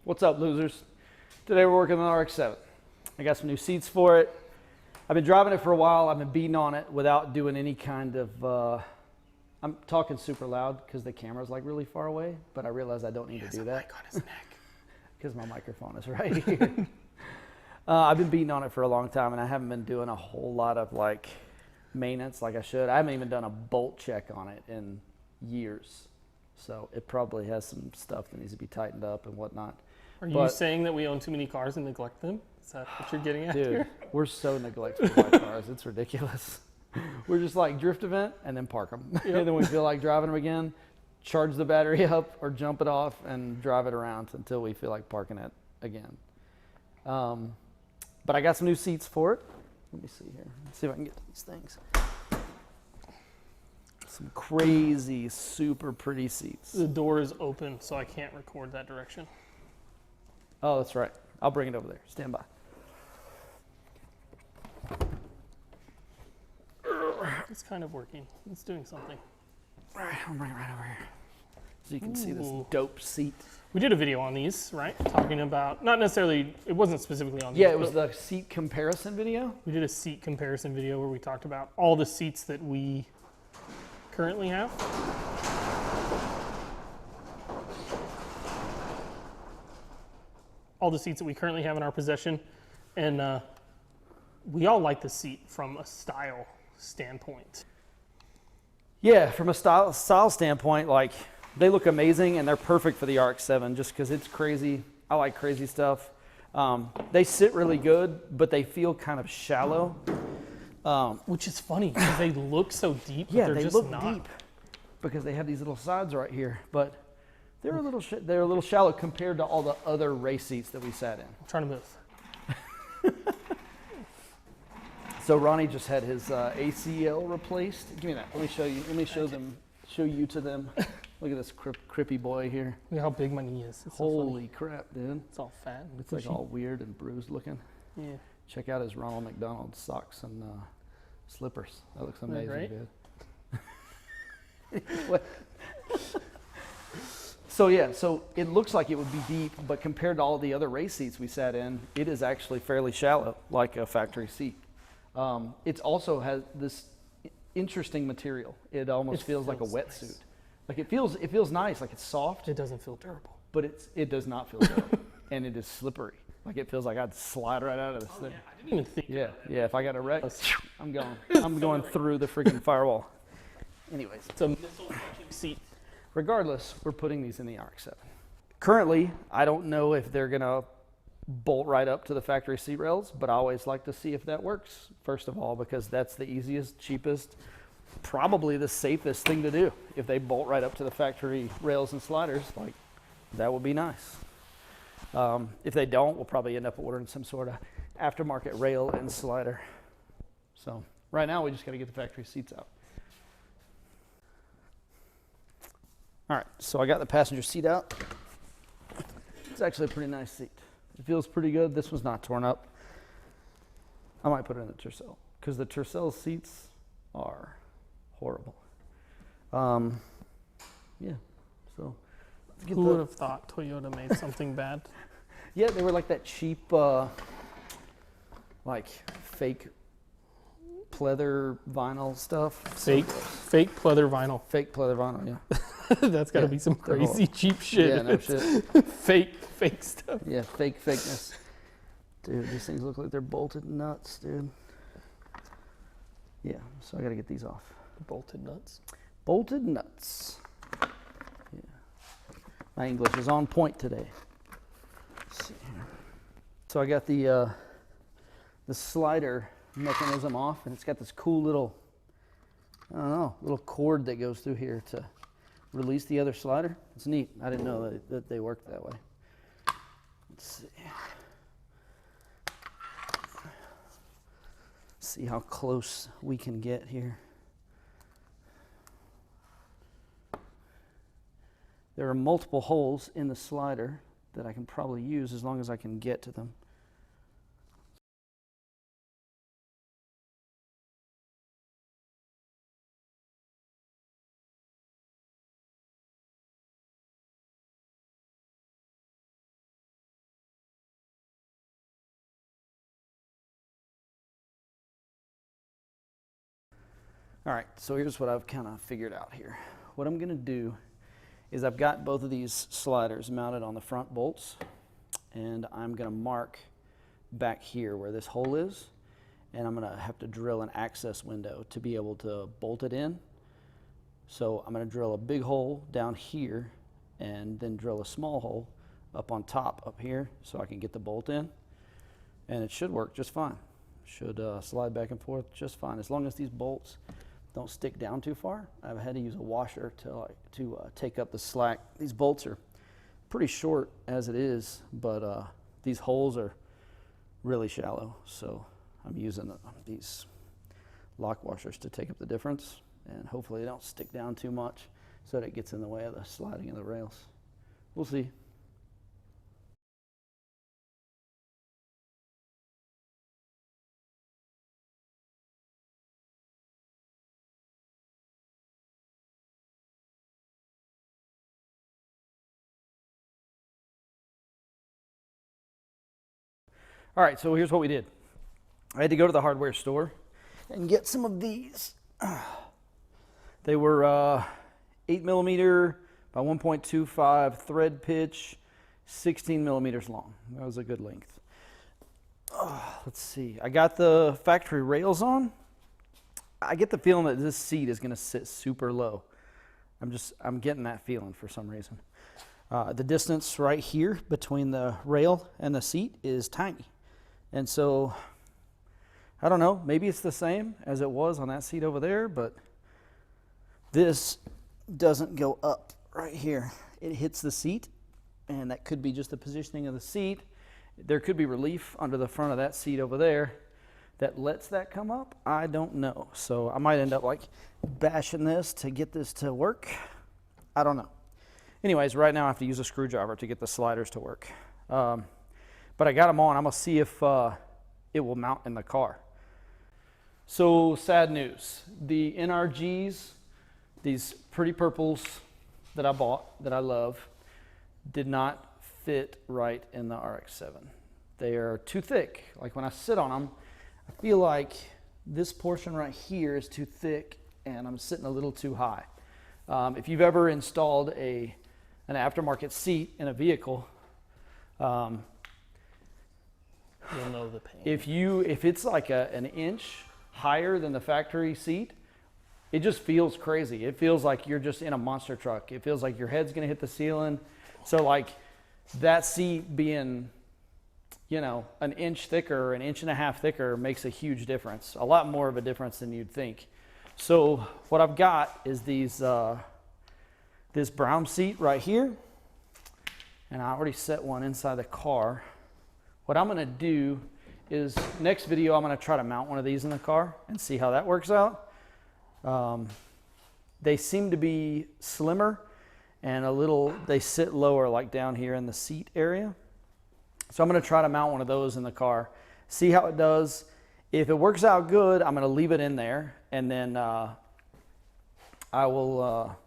What's up, losers? Today we're working on the RX-7. I got some new seats for it. I've been driving it for a while. I've been beating on it without doing any kind of, I'm talking super loud because the camera's like really far away, but I realize I don't need to do that. Mic on his neck. Because my microphone is right here. I've been beating on it for a long time and I haven't been doing a whole lot of like maintenance like I should. I haven't even done a bolt check on it in years. So it probably has some stuff that needs to be tightened up and whatnot. Are you saying that we own too many cars and neglect them? Is that what you're getting at dude, here? we're so neglectful of our cars. It's ridiculous. We're just like drift event and then park them. Yep. And then we feel like driving them again, charge the battery up or jump it off and drive it around until we feel like parking it again. But I got some new seats for it. Let me see here. Let's see if I can get to these things. Some crazy, super pretty seats. The door is open, so I can't record that direction. Oh, that's right. I'll bring it over there. Stand by. It's kind of working. It's doing something. All right, I'll bring it right over here. So you can see this dope seat. We did a video on these, right? Talking about, not necessarily, it wasn't specifically on these. Yeah, it was the seat comparison video. We did a seat comparison video where we talked about all the seats that we currently have. All the seats that we currently have in our possession. And we all like the seat from a style standpoint. Yeah, from a style standpoint, like they look amazing and they're perfect for the RX-7 just because it's crazy. I like crazy stuff. They sit really good, but they feel kind of shallow. Which is funny because they look so deep, but yeah, they're they just look not. deep because they have these little sides right here, but they're a little shallow compared to all the other race seats that we sat in. I'm trying to move. So Ronnie just had his ACL replaced. Give me that. Let me show you. Let me show you to them. Look at this crippy boy here. Look how big my knee is. It's Holy so crap, dude. it's all fat. And It's like pushy. all weird and bruised looking. Yeah. Check out his Ronald McDonald socks and slippers. That looks amazing, Right? dude. Anyway. So yeah, so it looks like it would be deep, but compared to all the other race seats we sat in, it is actually fairly shallow, like a factory seat. It also has this interesting material. It almost feels like a wetsuit. Nice. Like it feels nice, like it's soft. It doesn't feel durable. But it does not feel durable, and it is slippery. Like it feels like I'd slide right out of this thing. Yeah, I didn't even think. Yeah, yeah. If I got a wreck, I'm going. I'm going through the freaking firewall. Anyways, It's a missile seat. regardless, we're putting these in the RX-7. Currently, I don't know if they're gonna bolt right up to the factory seat rails, but I always like to see if that works. First of all, because that's the easiest, cheapest, probably the safest thing to do. If they bolt right up to the factory rails and sliders, like that would be nice. If they don't, we'll probably end up ordering some sort of aftermarket rail and slider. So right now we just got to get the factory seats out. All right, so I got the passenger seat out. It's actually a pretty nice seat. It feels pretty good. This one's not torn up. I might put it in the Tercel because the Tercel seats are horrible. Yeah, so let's get Who would have thought Toyota made something bad? Yeah, they were like that cheap, like fake pleather vinyl stuff. Fake pleather vinyl. Fake pleather vinyl, yeah. That's got to be some crazy cheap shit. Yeah, no shit. fake stuff. Yeah, fakeness. Dude, these things look like they're bolted nuts, dude. Yeah, so I got to get these off. Bolted nuts. Bolted nuts. Yeah. My English is on point today. Let's see here. So I got the slider mechanism off, and it's got this cool little, I don't know, little cord that goes through here to release the other slider. It's neat. I didn't know that they worked that way. Let's see how close we can get here. There are multiple holes in the slider that I can probably use as long as I can get to them. All right, so here's what I've kind of figured out here. What I'm gonna do is I've got both of these sliders mounted on the front bolts, and I'm gonna mark back here where this hole is, and I'm gonna have to drill an access window to be able to bolt it in. So I'm gonna drill a big hole down here and then drill a small hole up on top up here so I can get the bolt in, and it should work just fine. Should slide back and forth just fine, as long as these bolts don't stick down too far. I've had to use a washer to take up the slack. These bolts are pretty short as it is, but these holes are really shallow, so I'm using these lock washers to take up the difference, and hopefully they don't stick down too much so that it gets in the way of the sliding of the rails. We'll see. All right, so here's what we did. I had to go to the hardware store and get some of these. They were 8 millimeter by 1.25 thread pitch, 16 millimeters long. That was a good length. Let's see. I got the factory rails on. I get the feeling that this seat is going to sit super low. I'm getting that feeling for some reason. The distance right here between the rail and the seat is tiny. And so, I don't know, maybe it's the same as it was on that seat over there, but this doesn't go up right here. It hits the seat, and that could be just the positioning of the seat. There could be relief under the front of that seat over there that lets that come up. I don't know. So I might end up like bashing this to get this to work. I don't know. Anyways, right now I have to use a screwdriver to get the sliders to work. But I got them on. I'm going to see if it will mount in the car. So sad news. The NRGs, these pretty purples that I bought, that I love, did not fit right in the RX-7. They are too thick. Like when I sit on them, I feel like this portion right here is too thick and I'm sitting a little too high. If you've ever installed an aftermarket seat in a vehicle, You'll know the pain. If it's like an inch higher than the factory seat, it just feels crazy. It feels like you're just in a monster truck. It feels like your head's gonna hit the ceiling. So like that seat being, you know, an inch thicker, an inch and a half thicker makes a huge difference. A lot more of a difference than you'd think. So what I've got is these, this brown seat right here. And I already set one inside the car. What I'm gonna do is, next video, I'm gonna try to mount one of these in the car and see how that works out. They seem to be slimmer and they sit lower, like down here in the seat area. So I'm gonna try to mount one of those in the car, see how it does. If it works out good, I'm gonna leave it in there, and then I will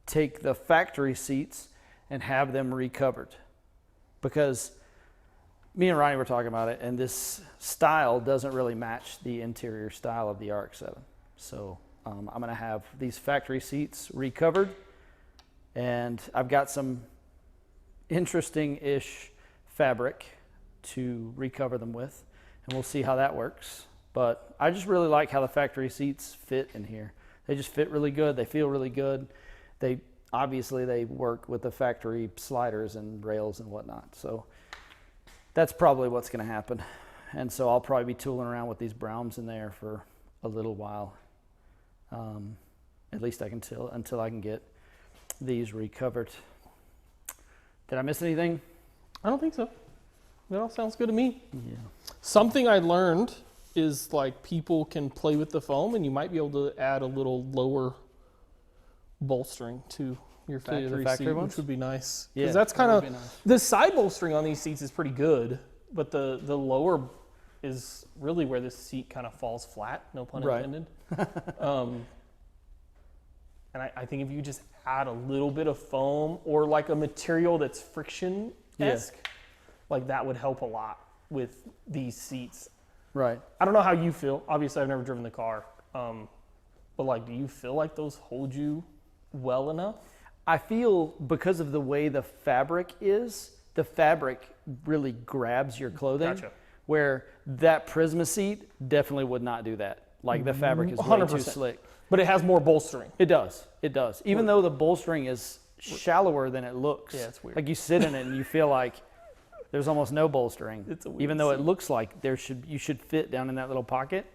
take the factory seats and have them recovered. Because me and Ronnie were talking about it, and this style doesn't really match the interior style of the RX-7. So I'm gonna have these factory seats recovered, and I've got some interesting-ish fabric to recover them with, and we'll see how that works. But I just really like how the factory seats fit in here. They just fit really good. They feel really good. Obviously they work with the factory sliders and rails and whatnot. So that's probably what's going to happen. And so I'll probably be tooling around with these Browns in there for a little while. At least until I can get these recovered. Did I miss anything? I don't think so. That all sounds good to me. Yeah. Something I learned is like people can play with the foam, and you might be able to add a little lower bolstering to your factory seat, ones? which would be nice. Yeah, Because that's kind that of, would be nice. the side bolstering on these seats is pretty good, but the lower is really where this seat kind of falls flat, no pun Right. intended. And I think if you just add a little bit of foam or like a material that's friction-esque, like that would help a lot with these seats. Right. I don't know how you feel. Obviously, I've never driven the car. But like, do you feel like those hold you well enough? I feel because of the way the fabric really grabs your clothing. Gotcha. Where that Prisma seat definitely would not do that. Like the fabric is way 100%. too slick. But it has more bolstering. It does. It does. Even though the bolstering is shallower than it looks. Yeah, it's weird. Like you sit in it and you feel like there's almost no bolstering. It's a weird even though it seat. looks like you should fit down in that little pocket.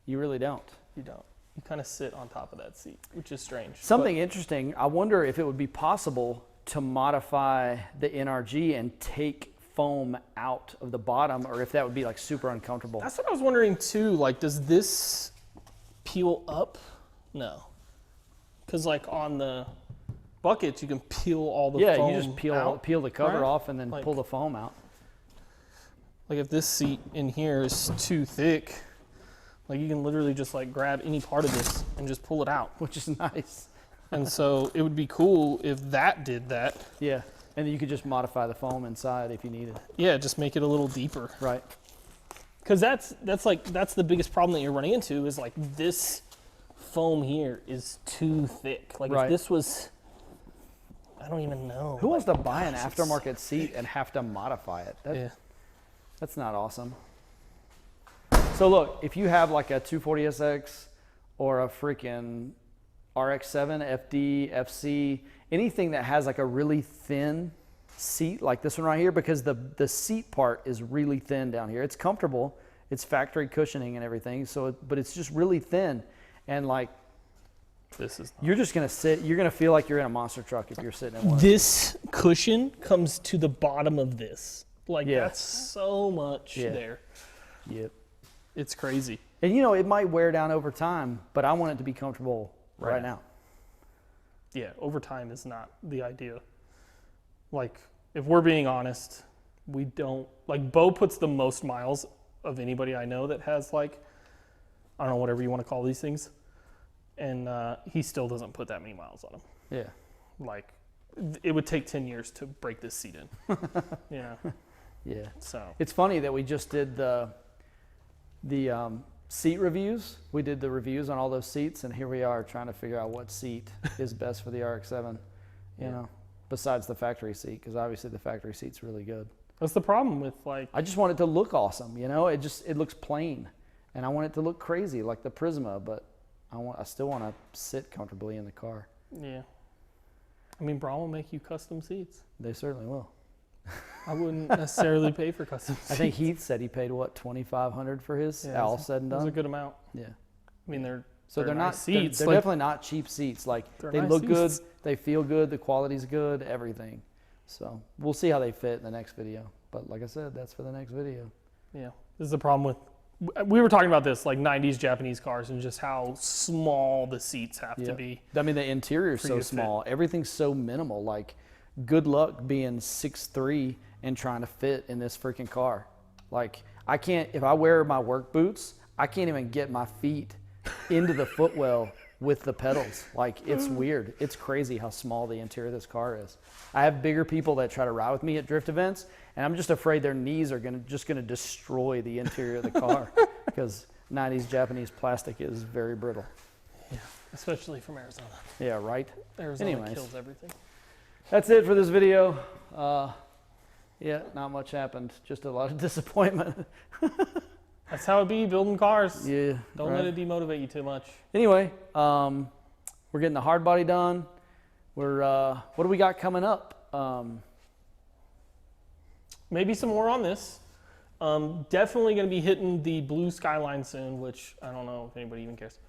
You really don't. You don't. You kind of sit on top of that seat, which is strange. Something interesting, I wonder if it would be possible to modify the NRG and take foam out of the bottom, or if that would be like super uncomfortable. That's what I was wondering too. Like, does this peel up? No. Because like on the buckets, you can peel all the foam you just peel out, the cover right? off and then Like- pull the foam out. Like if this seat in here is too thick, like you can literally just like grab any part of this and just pull it out. Which is nice. And so it would be cool if that did that. Yeah, and then you could just modify the foam inside if you needed. Yeah, just make it a little deeper. Right. Because that's the biggest problem that you're running into is like this foam here is too thick. Like Right. if this was, I don't even know. Who wants like, to buy an gosh, it's aftermarket seat and have to modify it? Yeah. That's not awesome. So look, if you have like a 240SX or a freaking RX-7, FD, FC, anything that has like a really thin seat like this one right here, because the seat part is really thin down here. It's comfortable. It's factory cushioning and everything. So, but it's just really thin. And like, This is you're just going to sit, you're going to feel like you're in a monster truck if you're sitting in one. this cushion comes to the bottom of this. Like Yeah. that's so much Yeah. there. Yep. It's crazy. And you know, it might wear down over time, but I want it to be comfortable right Right. now. Yeah, overtime is not the idea. Like, if we're being honest, we don't, like, Bo puts the most miles of anybody I know that has, like, I don't know, whatever you want to call these things. And he still doesn't put that many miles on them. Yeah. Like, it would take 10 years to break this seat in. Yeah. Yeah. So, It's funny that we just did the seat reviews. We did the reviews on all those seats, and here we are trying to figure out what seat is best for the RX-7, you know, besides the factory seat, because obviously the factory seat's really good. that's the problem with, like, I just want it to look awesome, you know? It looks plain, and I want it to look crazy like the Prisma, but I still want to sit comfortably in the car. yeah. I mean, Braun will make you custom seats. They certainly will. I wouldn't necessarily pay for custom seats. I think Heath said he paid what, $2,500 for his, Yeah, all that's- said and That's a done. good amount. Yeah. I mean, they're So they're not nice seats. They're like, definitely not cheap seats. Like They're they nice look good, seats. they feel good, the quality's good, everything. So we'll see how they fit in the next video. But like I said, that's for the next video. Yeah, this is the problem with. We were talking about this, like 90s Japanese cars, and just how small the seats have to Yep. be. I mean, the interior's For so you to fit. small. Everything's so minimal. Like, good luck being 6'3" and trying to fit in this freaking car. Like, I can't. If I wear my work boots, I can't even get my feet into the footwell with the pedals. Like, it's weird. It's crazy how small the interior of this car is. I have bigger people that try to ride with me at drift events, and I'm just afraid their knees are just gonna destroy the interior of the car because 90s Japanese plastic is very brittle. Yeah, especially from Arizona. Yeah, right. Arizona Anyways. kills everything. That's it for this video. Yeah, not much happened. Just a lot of disappointment. That's how it be building cars. Yeah. Don't let it demotivate you too much. Anyway, we're getting the hard body done. We're what do we got coming up? Maybe some more on this. Definitely going to be hitting the blue Skyline soon, which I don't know if anybody even cares.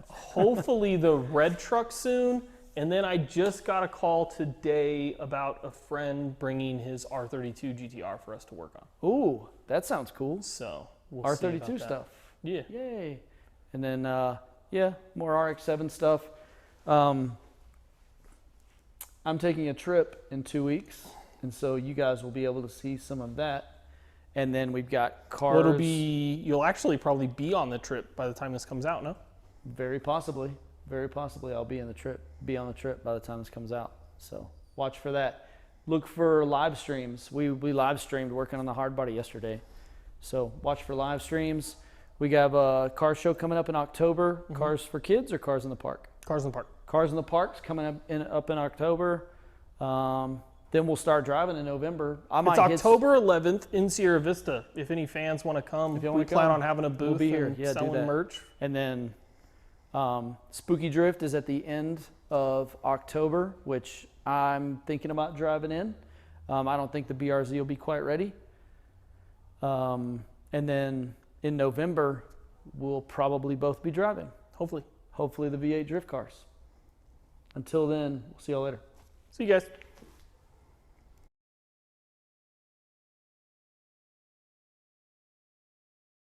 Hopefully the red truck soon. And then I just got a call today about a friend bringing his R32 GTR for us to work on. Ooh, that sounds cool. So we'll see R32 about that. stuff. Yeah. Yay. And then yeah, more RX-7 stuff. I'm taking a trip in 2 weeks, and so you guys will be able to see some of that. And then we've got cars. Well, you'll actually probably be on the trip by the time this comes out, no? Very possibly. Very possibly I'll be on the trip by the time this comes out. So watch for that. Look for live streams. We live streamed working on the hard body yesterday. So watch for live streams. We have a car show coming up in October. Cars for kids or cars in the park? Cars in the park. Cars in the park's coming up in October. Then we'll start driving in November. It's October 11th in Sierra Vista. If any fans want to come, we plan on having a booth, we'll be here. and Yeah, selling merch. And then Spooky Drift is at the end of October, which I'm thinking about driving in. I don't think the BRZ will be quite ready. And then in November, we'll probably both be driving. Hopefully the V8 drift cars. Until then, we'll see y'all later. See you guys.